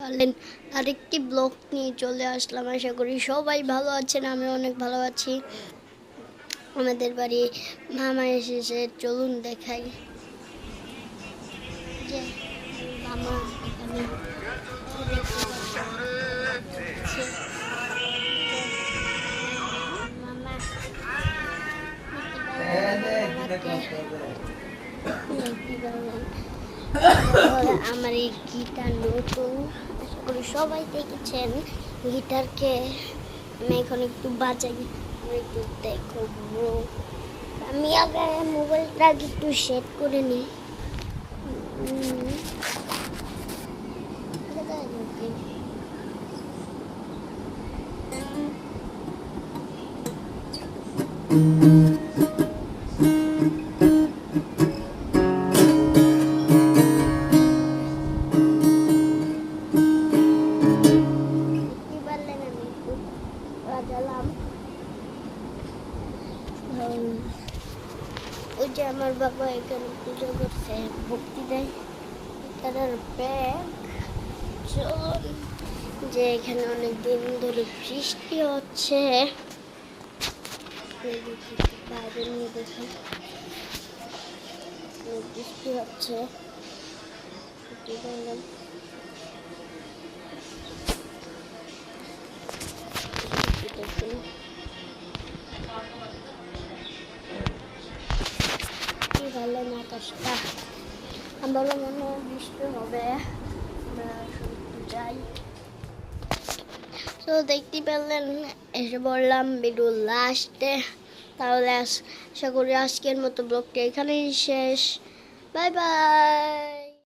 পারলেন আরেকটি ব্লগ নিয়ে চলে আসলাম। আশা করি সবাই ভালো আছেন, আমি অনেক ভালো আছি। আমাদের বাড়ি মামা এসেছে, চলুন দেখাই। যে মামা এখানে মামা আমার এই গিটার নতুন, আশা করি সবাই দেখেছেন গিটারকে। আমি এখন একটু বাজাই, একটু দেখো। আমি আগে মোবাইলটা একটু সেট করে নিই। ওই যে আমার বাবা এখানে পুজো করছে, ভক্তি দেয় তার ব্যাগ। চলুন, যে এখানে অনেক দিন ধরে বৃষ্টি হচ্ছে, বাইরে নিয়ে দেখুন বৃষ্টি হচ্ছে। দেখুন কি ভালো আকাশটা, আমারও মনে হয় বৃষ্টি হবে। আমরা যাই। তো দেখতে পেলেন, এসে বললাম ভিডিও লাস্টে। তাহলে আশা করি আজকের মতো ব্লগটা এখানেই শেষ। Bye bye.